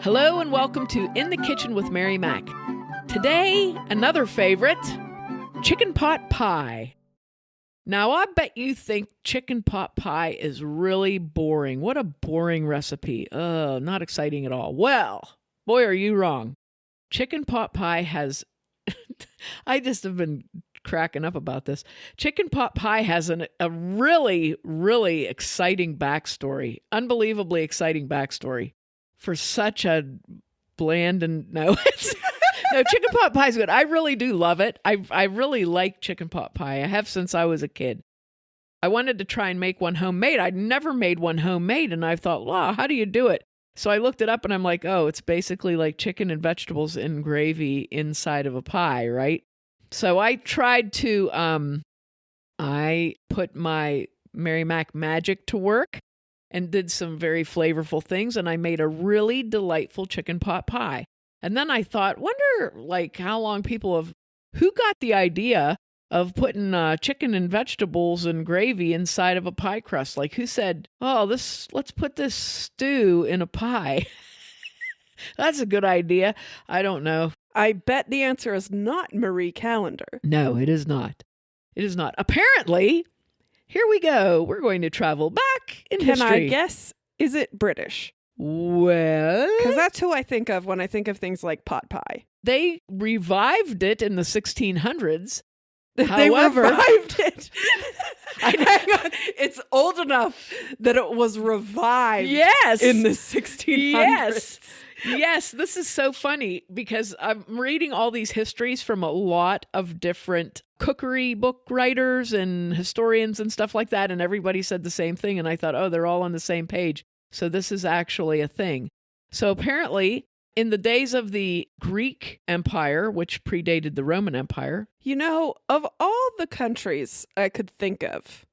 Hello and welcome to In the Kitchen with Mary Mac. Today, another favorite, chicken pot pie. Now, I bet you think chicken pot pie is really boring. What a boring recipe. Not exciting at all. Well, boy, are you wrong. Chicken pot pie has... I just have been cracking up about this. Chicken pot pie has a really, really exciting backstory. Unbelievably exciting backstory. For such a bland and no, chicken pot pie is good. I really do love it. I really like chicken pot pie. I have since I was a kid. I wanted to try and make one homemade. I'd never made one homemade, and I thought, wow, how do you do it? So I looked it up, and I'm like, oh, it's basically like chicken and vegetables in gravy inside of a pie, right? So I tried to, I put my Mary Mac magic to work and did some very flavorful things, and I made a really delightful chicken pot pie. And then I thought, wonder like how long who got the idea of putting chicken and vegetables and gravy inside of a pie crust? Like who said, oh, let's put this stew in a pie. That's a good idea. I don't know. I bet the answer is not Marie Callender. No, it is not. It is not. Apparently, here we go. We're going to travel back in history. Can I guess? Is it British? Well, because that's who I think of when I think of things like pot pie. They revived it in the 1600s. They revived it. Hang on. It's old enough that it was revived. Yes. In the 1600s. Yes, this is so funny because I'm reading all these histories from a lot of different cookery book writers and historians and stuff like that, and everybody said the same thing, and I thought, oh, they're all on the same page. So this is actually a thing. So apparently, in the days of the Greek Empire, which predated the Roman Empire... You know, of all the countries I could think of,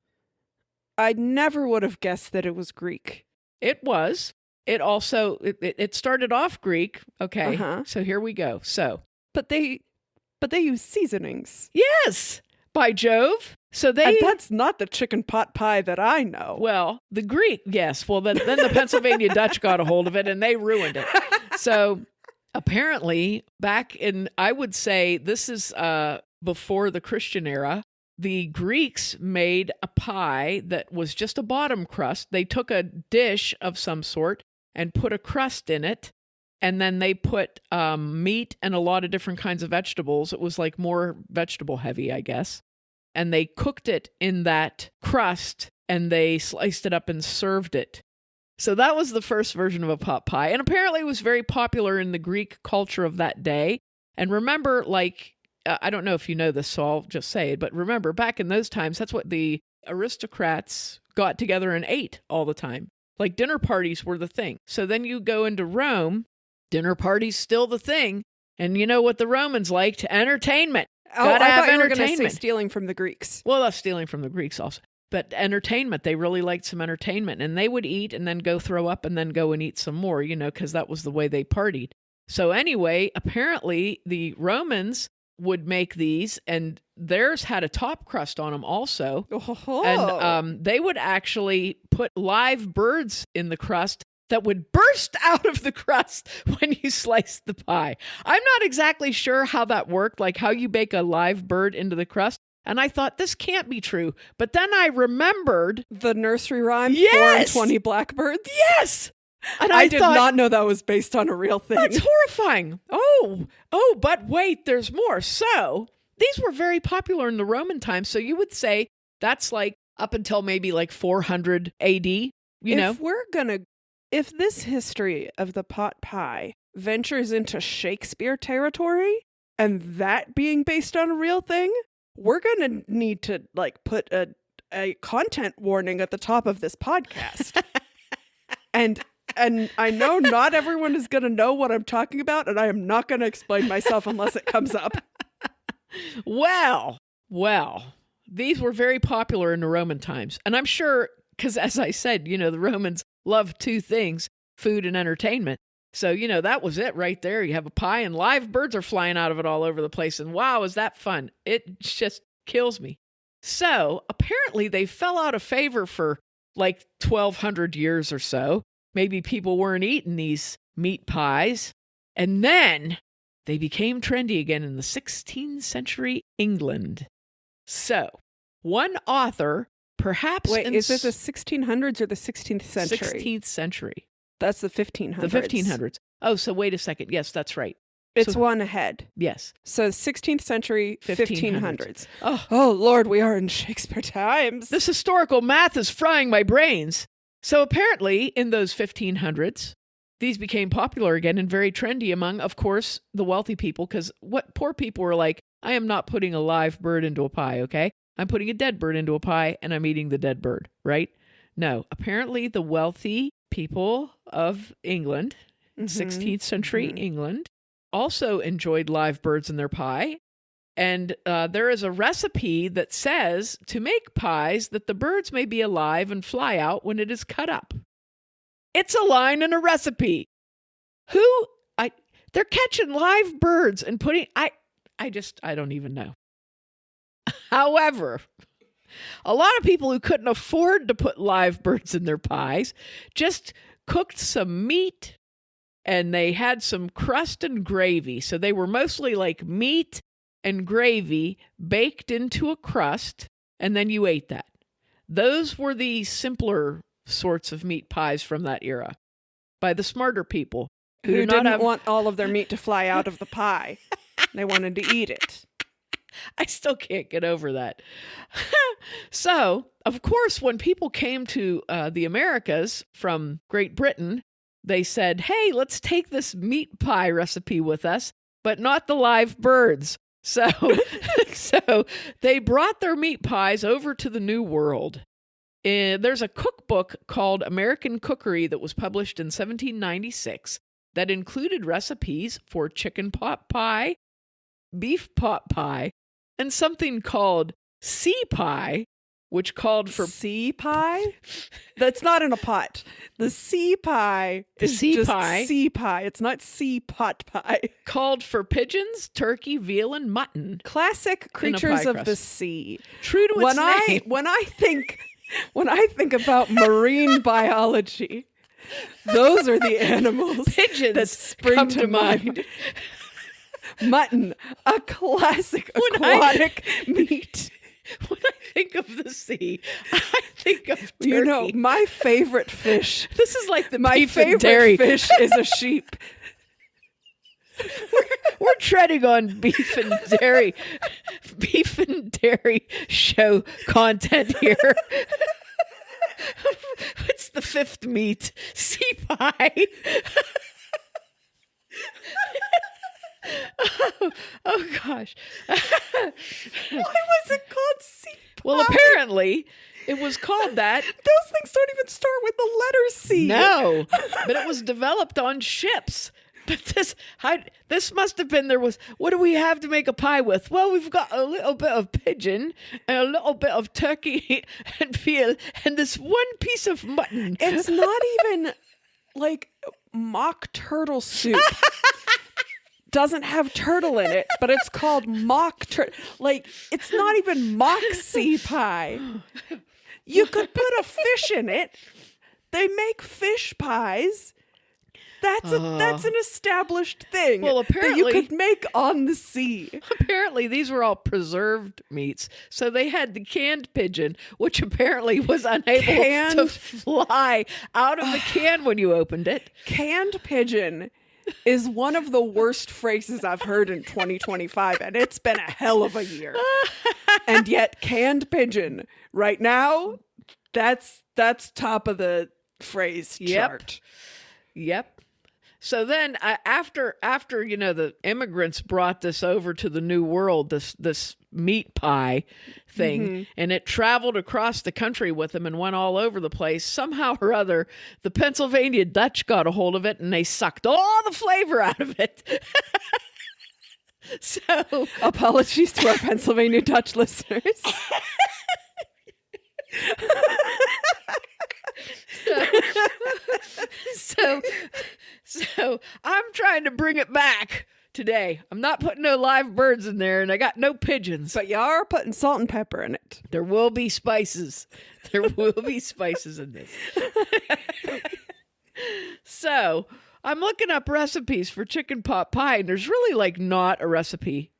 I never would have guessed that it was Greek. It was. It also, it started off Greek. Okay, So here we go. So, But they use seasonings. Yes, by Jove. So and that's not the chicken pot pie that I know. Well, the Greek, yes. Well, then the Pennsylvania Dutch got a hold of it and they ruined it. So apparently back in, I would say this is before the Christian era, the Greeks made a pie that was just a bottom crust. They took a dish of some sort and put a crust in it. And then they put meat and a lot of different kinds of vegetables. It was like more vegetable heavy, I guess. And they cooked it in that crust and they sliced it up and served it. So that was the first version of a pot pie. And apparently it was very popular in the Greek culture of that day. And remember, like, I don't know if you know this, so I'll just say it. But remember, back in those times, that's what the aristocrats got together and ate all the time. Like dinner parties were the thing. So then you go into Rome, dinner parties still the thing. And you know what the Romans liked? Entertainment. I thought you were going to say stealing from the Greeks. Well, that's stealing from the Greeks also. But entertainment, they really liked some entertainment. And they would eat and then go throw up and then go and eat some more, because that was the way they partied. So anyway, apparently the Romans would make these, and theirs had a top crust on them also. Oh. And they would actually put live birds in the crust that would burst out of the crust when you sliced the pie. I'm not exactly sure how that worked, like how you bake a live bird into the crust. And I thought, this can't be true. But then I remembered... The nursery rhyme, yes! 4 and 20 blackbirds? Yes! And I did not know that was based on a real thing. That's horrifying. Oh, but wait, there's more. So, these were very popular in the Roman times. So you would say that's like up until maybe like 400 AD, you know? If this history of the pot pie ventures into Shakespeare territory, and that being based on a real thing, we're going to need to like put a content warning at the top of this podcast. And I know not everyone is going to know what I'm talking about, and I am not going to explain myself unless it comes up. Well, these were very popular in the Roman times. And I'm sure, because as I said, the Romans loved 2 things, food and entertainment. So, that was it right there. You have a pie and live birds are flying out of it all over the place. And wow, is that fun? It just kills me. So apparently they fell out of favor for like 1,200 years or so. Maybe people weren't eating these meat pies. And then they became trendy again in the 16th century England. So, one author, perhaps Wait, is it the 1600s or the 16th century? 16th century. That's the 1500s. The 1500s. Oh, so wait a second. Yes, that's right. It's So- one ahead. Yes. So 16th century, 1500s. 1500s. Oh, Lord, we are in Shakespeare times. this historical math is frying my brains. So apparently, in those 1500s, these became popular again and very trendy among, of course, the wealthy people, because what poor people were like, I am not putting a live bird into a pie, okay? I'm putting a dead bird into a pie and I'm eating the dead bird, right? No, apparently the wealthy people of England, 16th century England, also enjoyed live birds in their pie. And there is a recipe that says to make pies that the birds may be alive and fly out when it is cut up. It's a line in a recipe. They're catching live birds and putting, I don't even know. However, a lot of people who couldn't afford to put live birds in their pies just cooked some meat and they had some crust and gravy. So they were mostly like meat and gravy baked into a crust, and then you ate that. Those were the simpler sorts of meat pies from that era by the smarter people Who do not didn't have... want all of their meat to fly out of the pie. They wanted to eat it. I still can't get over that. So, of course, when people came to the Americas from Great Britain, they said, hey, let's take this meat pie recipe with us, but not the live birds. So, so they brought their meat pies over to the New World. There's a cookbook called American Cookery that was published in 1796 that included recipes for chicken pot pie, beef pot pie, and something called sea pie, which called for sea pie? That's not in a pot. The sea pie is sea just pie. sea pie. It's not sea pot pie. called for pigeons, turkey, veal, and mutton. Classic In a creatures pie of the crust. sea. True to its name. When I think about marine biology, those are the animals Pigeons that spring come to mind. Mutton, a classic When I- aquatic meat. When I think of the sea, I think of turkey. You know, my favorite fish. This is like the My beef and favorite dairy. fish is a sheep. We're treading on beef and dairy show content here. It's the fifth meat, sea pie. oh gosh. Why was it called sea pie? Well, apparently it was called that. Those things don't even start with the letter C. No, but it was developed on ships. But this must have been, what do we have to make a pie with? Well, we've got a little bit of pigeon and a little bit of turkey and veal and this one piece of mutton. It's not even like mock turtle soup. Doesn't have turtle in it, but it's called mock turtle. Like, it's not even mock sea pie. You could put a fish in it. They make fish pies. That's an established thing. Well, that you apparently- could make on the sea. Apparently, these were all preserved meats. So they had the canned pigeon, which apparently was unable to Canned- fly out of the can when you opened it. Canned pigeon is one of the worst phrases I've heard in 2025, and it's been a hell of a year. And yet, canned pigeon right now, that's top of the phrase Yep. chart. Yep. So then after the immigrants brought this over to the New World, this meat pie thing, and it traveled across the country with them and went all over the place, somehow or other, the Pennsylvania Dutch got a hold of it and they sucked all the flavor out of it. So Apologies to our Pennsylvania Dutch listeners. So I'm trying to bring it back today. I'm not putting no live birds in there, and I got no pigeons. But you are putting salt and pepper in it. There will be spices. There will be spices in this. So I'm looking up recipes for chicken pot pie, and there's really like not a recipe.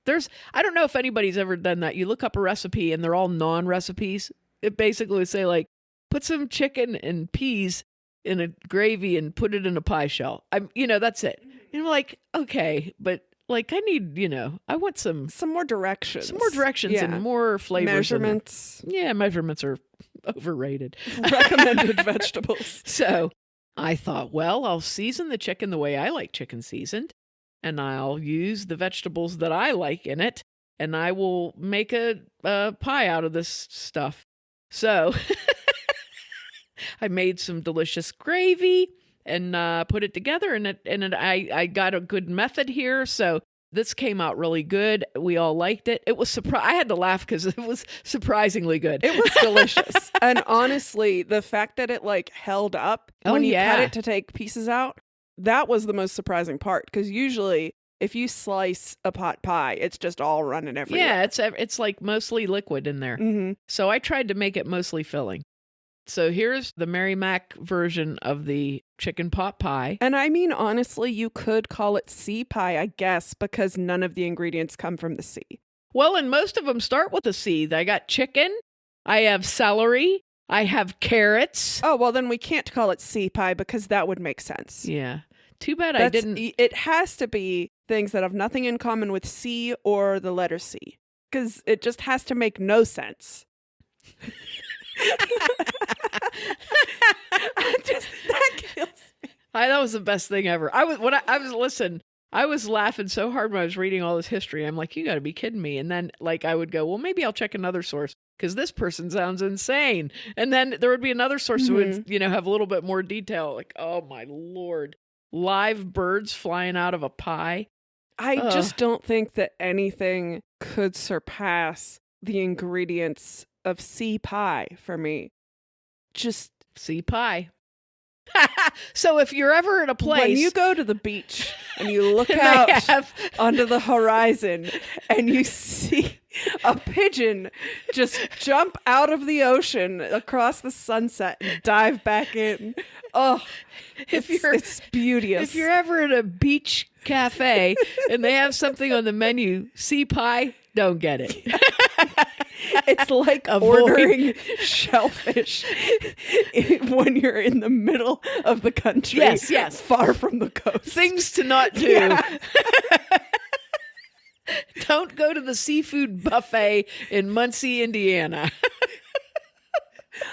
I don't know if anybody's ever done that. You look up a recipe and they're all non-recipes. It basically would say like, put some chicken and peas in a gravy and put it in a pie shell. That's it. And I'm like, okay, but like I need, I want some more directions. Yeah. And more flavors. Measurements. Yeah, measurements are overrated. Recommended vegetables. So I thought, well, I'll season the chicken the way I like chicken seasoned, and I'll use the vegetables that I like in it, and I will make a pie out of this stuff. So I made some delicious gravy and put it together, and I got a good method here. So this came out really good. We all liked it. It was I had to laugh because it was surprisingly good. It was delicious. And honestly, the fact that it like held up when you cut it to take pieces out, that was the most surprising part. Because usually if you slice a pot pie, it's just all running everywhere. Yeah, it's like mostly liquid in there. Mm-hmm. So I tried to make it mostly filling. So here's the Mary Mac version of the chicken pot pie. And I mean, honestly, you could call it sea pie, I guess, because none of the ingredients come from the sea. Well, and most of them start with a C. I got chicken, I have celery, I have carrots. Oh, well, then we can't call it sea pie because that would make sense. Yeah. Too bad I didn't. It has to be things that have nothing in common with C or the letter C, because it just has to make no sense. That kills me. That was the best thing ever. I was laughing so hard when I was reading all this history. I'm like, you got to be kidding me. And then like I would go, well, maybe I'll check another source because this person sounds insane. And then there would be another source who would, have a little bit more detail. Like, oh my Lord, live birds flying out of a pie. I just don't think that anything could surpass the ingredients of sea pie for me. Just sea pie. So if you're ever at a place, when you go to the beach and you look out onto the horizon and you see a pigeon just jump out of the ocean across the sunset and dive back in, it's beauteous. If you're ever at a beach cafe and they have something on the menu, sea pie, don't get it. It's like ordering shellfish when you're in the middle of the country. Yes. Far from the coast. Things to not do. Yeah. Don't go to the seafood buffet in Muncie, Indiana.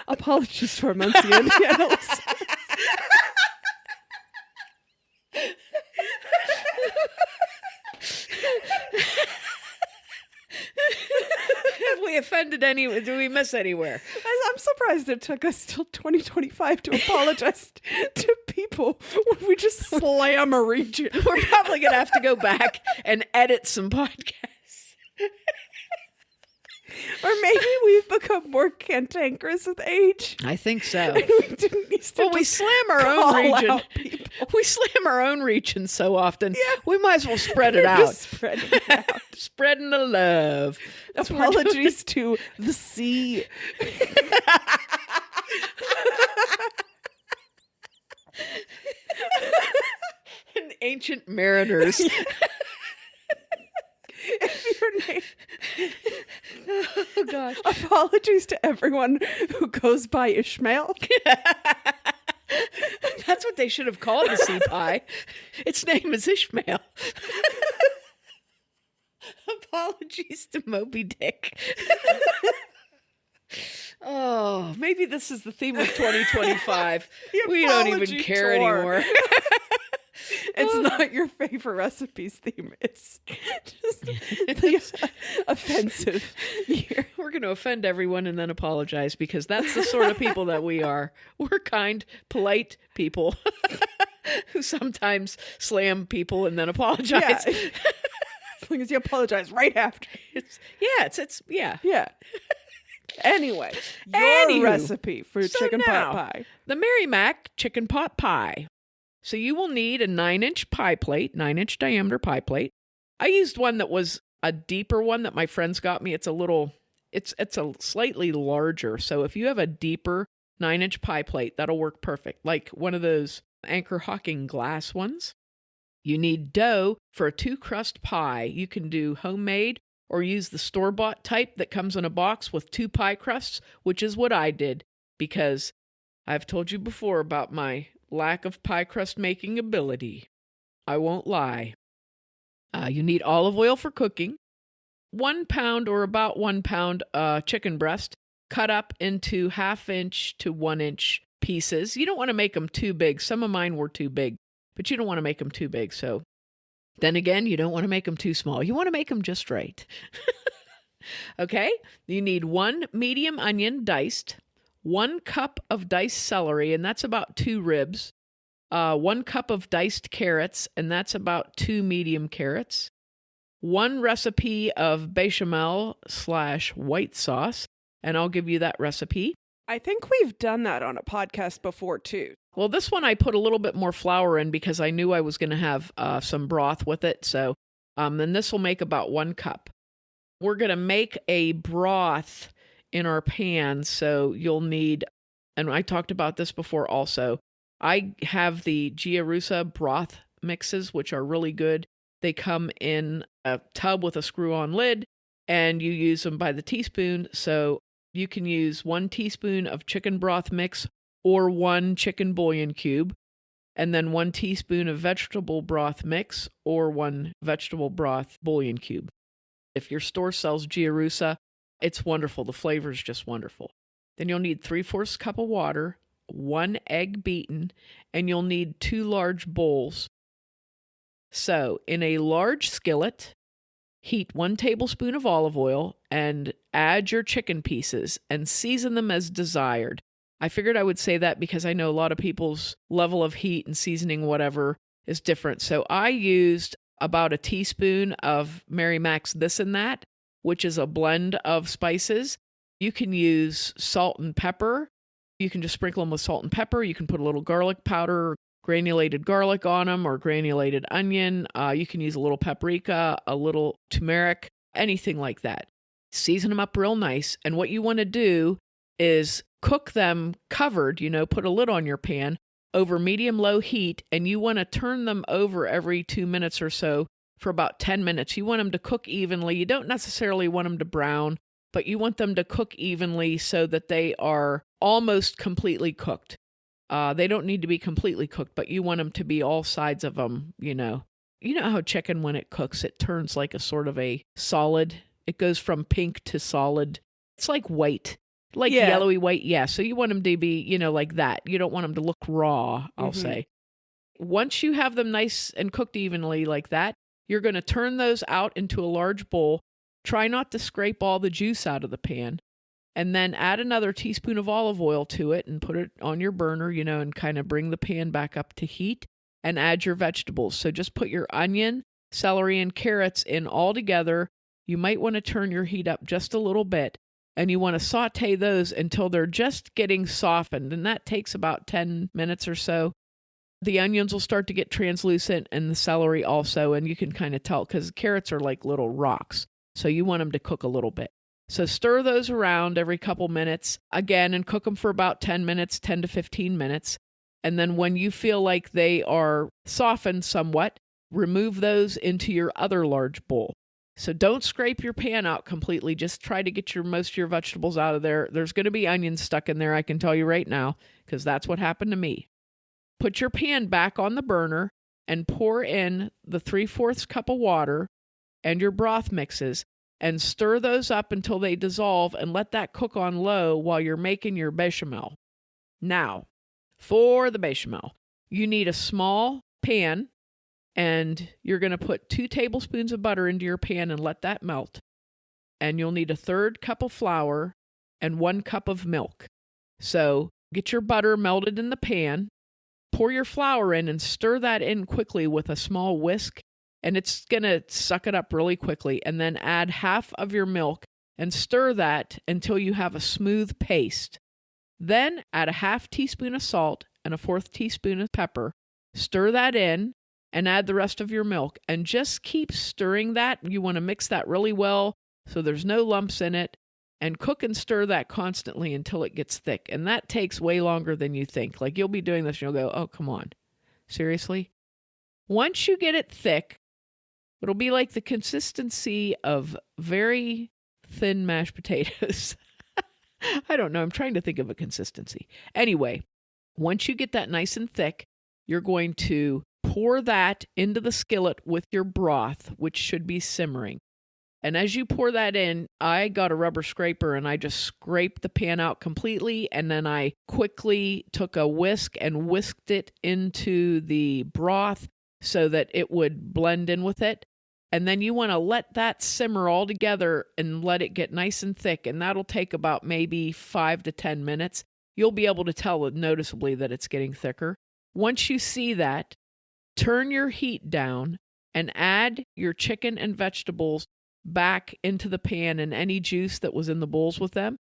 Apologies for Muncie, Indiana. Have we offended anyone? Do we miss anywhere? I'm surprised it took us till 2025 to apologize to people when we just slam a region. We're probably going to have to go back and edit some podcasts. Or maybe we've become more cantankerous with age. I think so. And we didn't used to we slam our own region. We slam our own region so often. Yeah. We might as well spread it out. Just spread it out. Spreading the love. Apologies to the sea. And ancient mariners. If your name... Oh gosh. Apologies to everyone who goes by Ishmael. That's what they should have called the sea pie. Its name is Ishmael. Apologies to Moby Dick. Oh, maybe this is the theme of 2025. We don't even care anymore. It's not your favorite recipes theme. It's just the offensive year. We're going to offend everyone and then apologize because that's the sort of people that we are. We're kind, polite people who sometimes slam people and then apologize. Yeah. As long as you apologize right after. Yeah. Anyway, your recipe for chicken pot now, pie. The Mary Mac chicken pot pie. So you will need a 9-inch pie plate, 9-inch diameter pie plate. I used one that was a deeper one that my friends got me. It's a slightly larger. So if you have a deeper 9-inch pie plate, that'll work perfect. Like one of those Anchor Hawking glass ones. You need dough for a 2-crust pie. You can do homemade or use the store-bought type that comes in a box with 2 pie crusts, which is what I did because I've told you before about my lack of pie crust making ability. I won't lie. You need olive oil for cooking, 1 pound or about 1 pound chicken breast cut up into 1/2 inch to 1 inch pieces. You don't want to make them too big. Some of mine were too big, but you don't want to make them too big. So then again, you don't want to make them too small. You want to make them just right. Okay, you need 1 medium onion diced, 1 cup of diced celery, and that's about 2 ribs, 1 cup of diced carrots, and that's about 2 medium carrots, 1 recipe of bechamel/white sauce, and I'll give you that recipe. I think we've done that on a podcast before, too. Well, this one I put a little bit more flour in because I knew I was going to have some broth with it. So, and this will make about 1 cup. We're going to make a broth in our pan. So you'll need, and I talked about this before also, I have the Giarusa broth mixes, which are really good. They come in a tub with a screw-on lid, and you use them by the teaspoon. So you can use 1 teaspoon of chicken broth mix or 1 chicken bouillon cube, and then 1 teaspoon of vegetable broth mix or 1 vegetable broth bouillon cube. If your store sells Giarusa, it's wonderful. The flavor is just wonderful. Then you'll need 3/4 cup of water, 1 egg beaten, and you'll need 2 large bowls. So in a large skillet, heat 1 tablespoon of olive oil and add your chicken pieces and season them as desired. I figured I would say that because I know a lot of people's level of heat and seasoning, whatever, is different. So I used about a teaspoon of Mary Mac's This and That, which is a blend of spices. You can use salt and pepper. You can just sprinkle them with salt and pepper. You can put a little garlic powder, granulated garlic on them, or granulated onion. You can use a little paprika, a little turmeric, anything like that. Season them up real nice. And what you want to do is cook them covered, put a lid on your pan over medium-low heat, and you want to turn them over every 2 minutes or so for about 10 minutes. You want them to cook evenly. You don't necessarily want them to brown, but you want them to cook evenly so that they are almost completely cooked. They don't need to be completely cooked, but you want them to be all sides of them, You know how chicken, when it cooks, it turns like a sort of a solid. It goes from pink to solid. It's like white. Like yellowy white, yeah. So you want them to be, like that. You don't want them to look raw, I'll say. Once you have them nice and cooked evenly like that, you're going to turn those out into a large bowl. Try not to scrape all the juice out of the pan. And then add another teaspoon of olive oil to it and put it on your burner, and kind of bring the pan back up to heat and add your vegetables. So just put your onion, celery, and carrots in all together. You might want to turn your heat up just a little bit. And you want to saute those until they're just getting softened. And that takes about 10 minutes or so. The onions will start to get translucent and the celery also. And you can kind of tell because carrots are like little rocks. So you want them to cook a little bit. So stir those around every couple minutes again and cook them for about 10 minutes, 10 to 15 minutes. And then when you feel like they are softened somewhat, remove those into your other large bowl. So don't scrape your pan out completely. Just try to get most of your vegetables out of there. There's going to be onions stuck in there, I can tell you right now, because that's what happened to me. Put your pan back on the burner and pour in the 3/4 cup of water and your broth mixes and stir those up until they dissolve and let that cook on low while you're making your bechamel. Now, for the bechamel, you need a small pan. And you're going to put 2 tablespoons of butter into your pan and let that melt. And you'll need a 1/3 cup of flour and 1 cup of milk. So get your butter melted in the pan, pour your flour in and stir that in quickly with a small whisk. And it's going to suck it up really quickly. And then add half of your milk and stir that until you have a smooth paste. Then add a 1/2 teaspoon of salt and a 1/4 teaspoon of pepper. Stir that in. And add the rest of your milk and just keep stirring that. You want to mix that really well so there's no lumps in it, and cook and stir that constantly until it gets thick. And that takes way longer than you think. Like you'll be doing this and you'll go, oh, come on. Seriously. Once you get it thick, it'll be like the consistency of very thin mashed potatoes. I don't know. I'm trying to think of a consistency. Anyway, once you get that nice and thick, you're going to pour that into the skillet with your broth, which should be simmering. And as you pour that in, I got a rubber scraper and I just scraped the pan out completely. And then I quickly took a whisk and whisked it into the broth so that it would blend in with it. And then you want to let that simmer all together and let it get nice and thick. And that'll take about maybe 5 to 10 minutes. You'll be able to tell noticeably that it's getting thicker. Once you see that, turn your heat down and add your chicken and vegetables back into the pan and any juice that was in the bowls with them,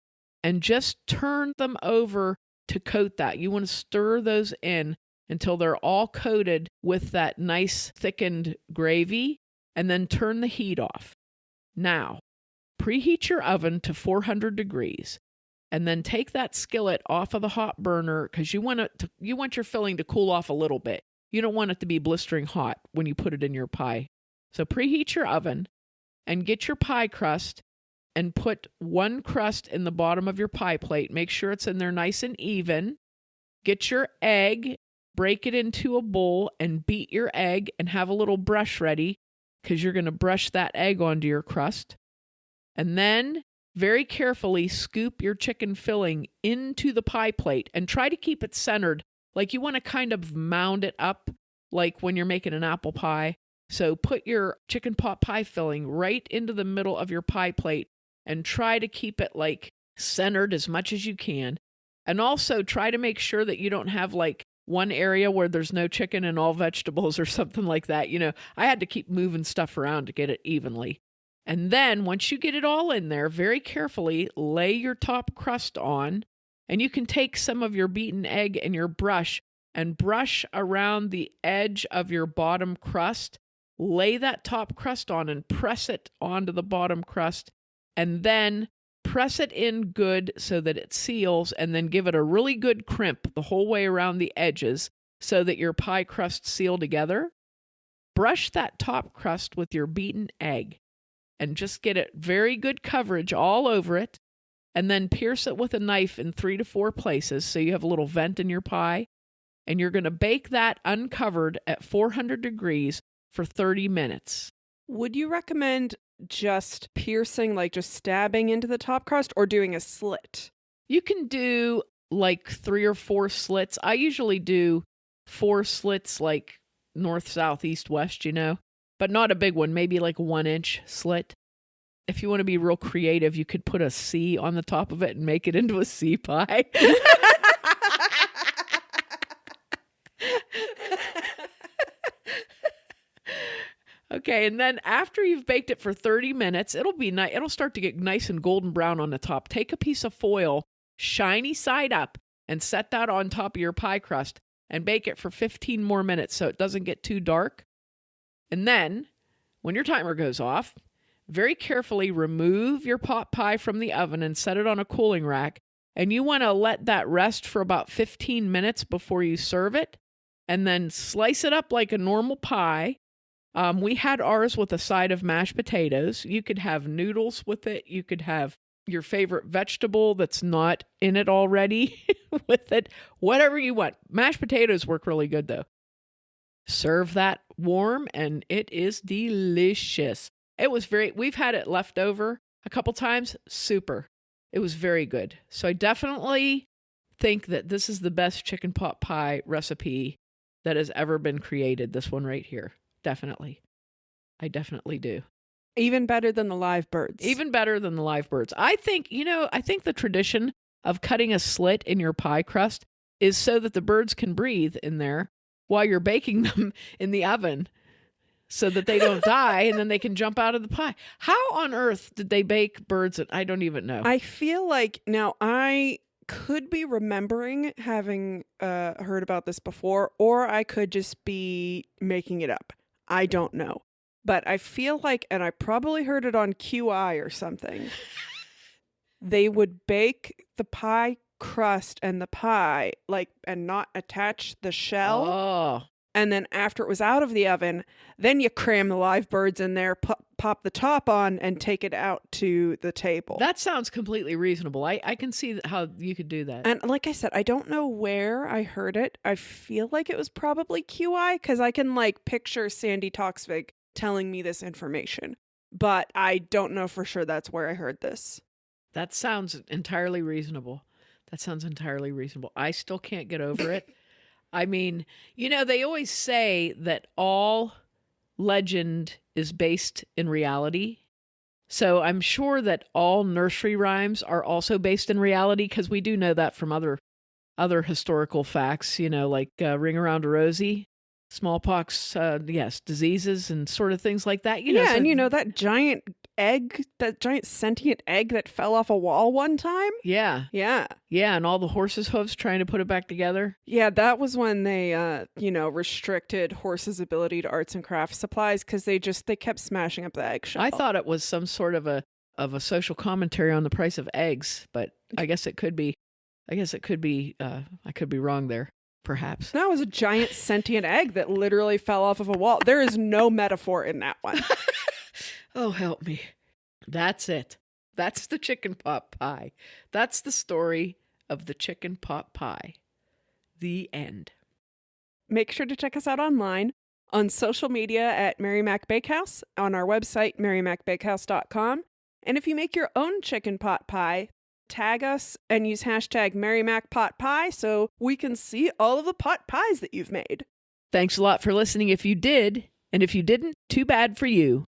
and just turn them over to coat that. You want to stir those in until they're all coated with that nice thickened gravy, and then turn the heat off. Now, preheat your oven to 400 degrees, and then take that skillet off of the hot burner because you want your filling to cool off a little bit. You don't want it to be blistering hot when you put it in your pie. So preheat your oven and get your pie crust and put one crust in the bottom of your pie plate. Make sure it's in there nice and even. Get your egg, break it into a bowl and beat your egg and have a little brush ready because you're going to brush that egg onto your crust. And then very carefully scoop your chicken filling into the pie plate and try to keep it centered. Like you want to kind of mound it up like when you're making an apple pie. So put your chicken pot pie filling right into the middle of your pie plate and try to keep it like centered as much as you can. And also try to make sure that you don't have like one area where there's no chicken and all vegetables or something like that. You know, I had to keep moving stuff around to get it evenly. And then once you get it all in there, very carefully lay your top crust on, and you can take some of your beaten egg and your brush and brush around the edge of your bottom crust. Lay that top crust on and press it onto the bottom crust, and then press it in good so that it seals, and then give it a really good crimp the whole way around the edges so that your pie crust seal together. Brush that top crust with your beaten egg and just get it very good coverage all over it, and then pierce it with a knife in 3 to 4 places so you have a little vent in your pie, and you're going to bake that uncovered at 400 degrees for 30 minutes. Would you recommend just piercing, like just stabbing into the top crust, or doing a slit? You can do like 3 or 4 slits. I usually do 4 slits, like north, south, east, west, you know, but not a big one, maybe like a 1-inch slit. If you want to be real creative, you could put a C on the top of it and make it into a C pie. Okay, and then after you've baked it for 30 minutes, it'll be nice. It'll start to get nice and golden brown on the top. Take a piece of foil, shiny side up, and set that on top of your pie crust and bake it for 15 more minutes so it doesn't get too dark. And then, when your timer goes off, very carefully remove your pot pie from the oven and set it on a cooling rack. And you want to let that rest for about 15 minutes before you serve it, and then slice it up like a normal pie. We had ours with a side of mashed potatoes. You could have noodles with it. You could have your favorite vegetable that's not in it already with it. Whatever you want. Mashed potatoes work really good, though. Serve that warm, and it is delicious. We've had it left over a couple times. Super. It was very good. So I definitely think that this is the best chicken pot pie recipe that has ever been created. This one right here. Definitely. I definitely do. Even better than the live birds. Even better than the live birds. I think the tradition of cutting a slit in your pie crust is so that the birds can breathe in there while you're baking them in the oven so that they don't die and then they can jump out of the pie. How on earth did they bake birds? I don't even know. I feel like now I could be remembering having heard about this before, or I could just be making it up. I don't know. But I feel like, and I probably heard it on QI or something, they would bake the pie crust and the pie, and not attach the shell. Oh. And then after it was out of the oven, then you cram the live birds in there, pop the top on, and take it out to the table. That sounds completely reasonable. I can see how you could do that. And like I said, I don't know where I heard it. I feel like it was probably QI because I can like picture Sandy Toksvig telling me this information. But I don't know for sure that's where I heard this. That sounds entirely reasonable. I still can't get over it. I mean, they always say that all legend is based in reality. So I'm sure that all nursery rhymes are also based in reality, because we do know that from other historical facts, like Ring Around a Rosie, smallpox, diseases and sort of things like that. And that giant egg, that giant sentient egg that fell off a wall one time. Yeah. Yeah. Yeah, and all the horses' hooves trying to put it back together. Yeah, that was when they, restricted horses' ability to arts and crafts supplies because they kept smashing up the eggshell. I thought it was some sort of a social commentary on the price of eggs, but I guess it could be. I could be wrong there, perhaps. That was a giant sentient egg that literally fell off of a wall. There is no metaphor in that one. Oh, help me. That's it. That's the chicken pot pie. That's the story of the chicken pot pie. The end. Make sure to check us out online, on social media at Mary Mac Bakehouse, on our website, marymacbakehouse.com. And if you make your own chicken pot pie, tag us and use hashtag MaryMacPotPie so we can see all of the pot pies that you've made. Thanks a lot for listening if you did. And if you didn't, too bad for you.